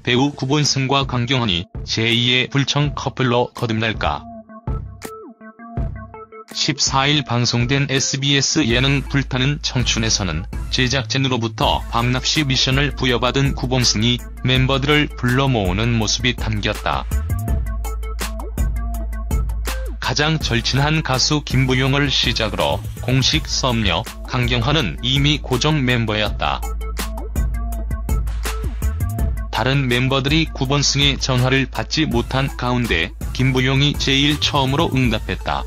배우 구본승과 강경헌이 제2의 불청 커플로 거듭날까? 14일 방송된 SBS 예능 불타는 청춘에서는 제작진으로부터 밤낚시 미션을 부여받은 구본승이 멤버들을 불러 모으는 모습이 담겼다. 가장 절친한 가수 김부용을 시작으로 공식 썸녀 강경헌은 이미 고정 멤버였다. 다른 멤버들이 구본승의 전화를 받지 못한 가운데 김부용이 제일 처음으로 응답했다.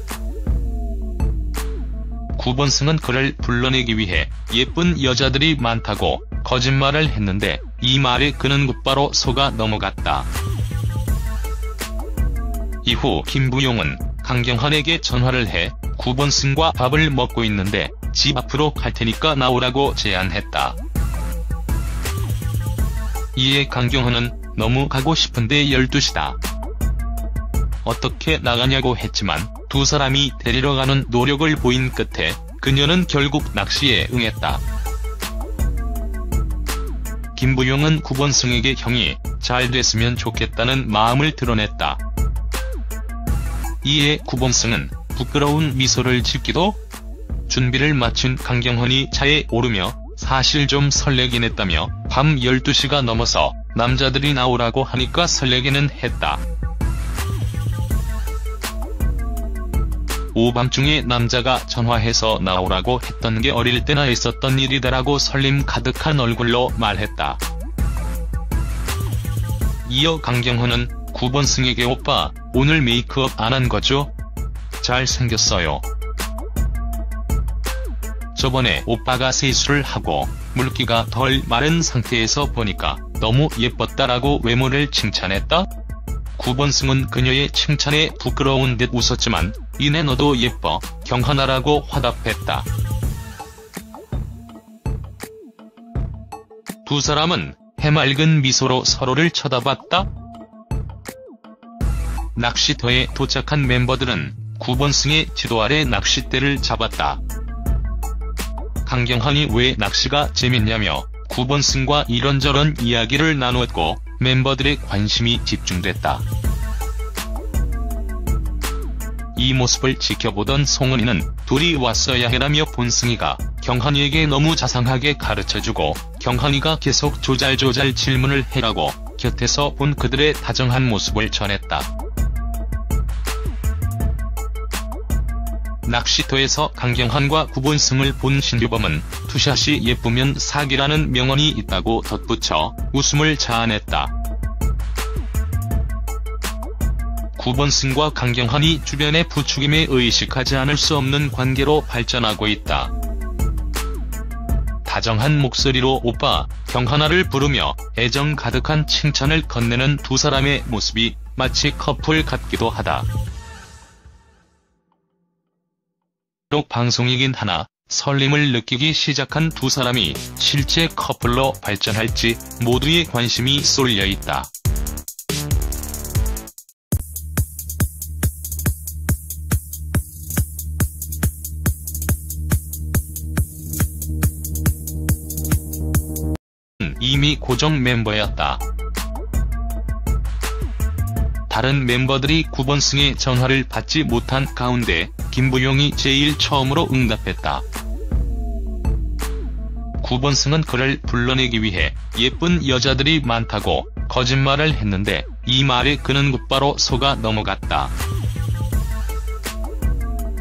구본승은 그를 불러내기 위해 예쁜 여자들이 많다고 거짓말을 했는데 이 말에 그는 곧바로 속아 넘어갔다. 이후 김부용은 강경헌에게 전화를 해 구본승과 밥을 먹고 있는데 집 앞으로 갈 테니까 나오라고 제안했다. 이에 강경헌은 너무 가고 싶은데 12시다. 어떻게 나가냐고 했지만 두 사람이 데리러 가는 노력을 보인 끝에 그녀는 결국 낚시에 응했다. 김부용은 구본승에게 형이 잘 됐으면 좋겠다는 마음을 드러냈다. 이에 구본승은 부끄러운 미소를 짓기도 준비를 마친 강경헌이 차에 오르며 사실 좀 설레긴 했다며 밤 12시가 넘어서 남자들이 나오라고 하니까 설레기는 했다. 오밤중에 남자가 전화해서 나오라고 했던 게 어릴 때나 있었던 일이다라고 설렘 가득한 얼굴로 말했다. 이어 강경헌은 구본승에게 오빠 오늘 메이크업 안 한 거죠? 잘생겼어요. 저번에 오빠가 세수를 하고 물기가 덜 마른 상태에서 보니까 너무 예뻤다라고 외모를 칭찬했다? 구본승은 그녀의 칭찬에 부끄러운 듯 웃었지만 이내 너도 예뻐 경헌아라고 화답했다. 두 사람은 해맑은 미소로 서로를 쳐다봤다. 낚시터에 도착한 멤버들은 구본승의 지도 아래 낚싯대를 잡았다. 강경헌이 왜 낚시가 재밌냐며 구본승과 이런저런 이야기를 나누었고 멤버들의 관심이 집중됐다. 이 모습을 지켜보던 송은이는 둘이 왔어야 해라며 본승이가 경헌이에게 너무 자상하게 가르쳐주고 경헌이가 계속 조잘조잘 질문을 해라고 곁에서 본 그들의 다정한 모습을 전했다. 낚시터에서 강경헌과 구본승을 본 신규범은 투샷이 예쁘면 사기라는 명언이 있다고 덧붙여 웃음을 자아냈다. 구본승과 강경헌이 주변의 부추김에 의식하지 않을 수 없는 관계로 발전하고 있다. 다정한 목소리로 오빠, 경헌아를 부르며 애정 가득한 칭찬을 건네는 두 사람의 모습이 마치 커플 같기도 하다. 비록 방송이긴 하나 설렘을 느끼기 시작한 두 사람이 실제 커플로 발전할지 모두의 관심이 쏠려 있다. 이미 고정 멤버였다. 다른 멤버들이 구본승의 전화를 받지 못한 가운데 김부용이 제일 처음으로 응답했다. 구본승은 그를 불러내기 위해 예쁜 여자들이 많다고 거짓말을 했는데 이 말에 그는 곧바로 속아 넘어갔다.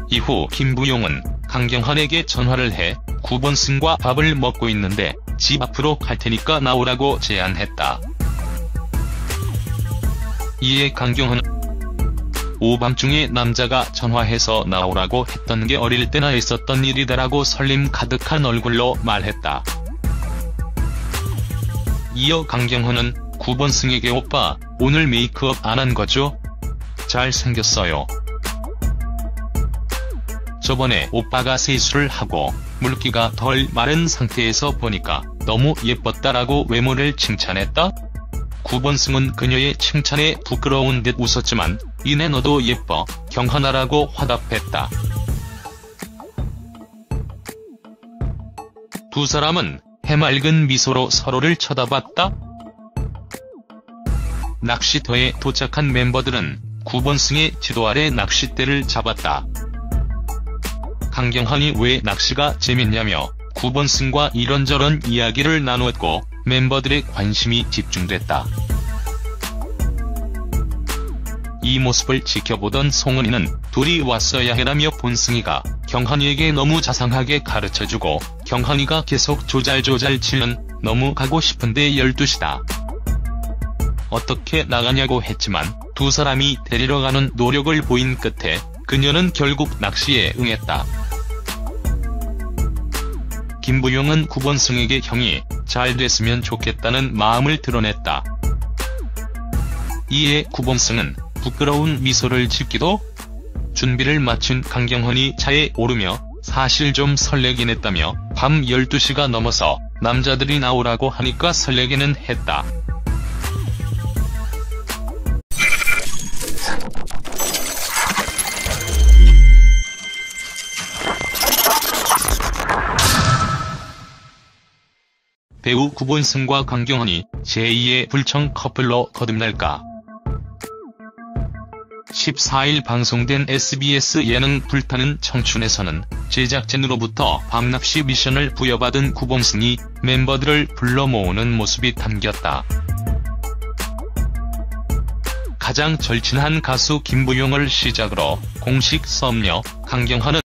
이후 김부용은 강경헌에게 전화를 해 구본승과 밥을 먹고 있는데 집 앞으로 갈 테니까 나오라고 제안했다. 이에 강경헌은 오밤중에 남자가 전화해서 나오라고 했던 게 어릴 때나 있었던 일이다라고 설렘 가득한 얼굴로 말했다. 이어 강경헌은 구본승에게 오빠 오늘 메이크업 안 한 거죠? 잘생겼어요. 저번에 오빠가 세수를 하고 물기가 덜 마른 상태에서 보니까 너무 예뻤다라고 외모를 칭찬했다? 구본승은 그녀의 칭찬에 부끄러운 듯 웃었지만 이내 너도 예뻐 경헌아라고 화답했다. 두 사람은 해맑은 미소로 서로를 쳐다봤다. 낚시터에 도착한 멤버들은 구본승의 지도 아래 낚싯대를 잡았다. 강경환이 왜 낚시가 재밌냐며 구본승과 이런저런 이야기를 나누었고 멤버들의 관심이 집중됐다. 이 모습을 지켜보던 송은이는 둘이 왔어야 해라며 본승이가 경환이에게 너무 자상하게 가르쳐주고 경환이가 계속 조잘조잘 치는 너무 가고 싶은데 12시다. 어떻게 나가냐고 했지만 두 사람이 데리러 가는 노력을 보인 끝에 그녀는 결국 낚시에 응했다. 김부용은 구본승에게 형이 잘 됐으면 좋겠다는 마음을 드러냈다. 이에 구본승은 부끄러운 미소를 짓기도 준비를 마친 강경환이 차에 오르며 사실 좀 설레긴 했다며 밤 12시가 넘어서 남자들이 나오라고 하니까 설레기는 했다. 배우 구본승과 강경환이 제2의 불청 커플로 거듭날까? 14일 방송된 SBS 예능 불타는 청춘에서는 제작진으로부터 밤낚시 미션을 부여받은 구본승이 멤버들을 불러 모으는 모습이 담겼다. 가장 절친한 가수 김부용을 시작으로 공식 썸녀 강경환은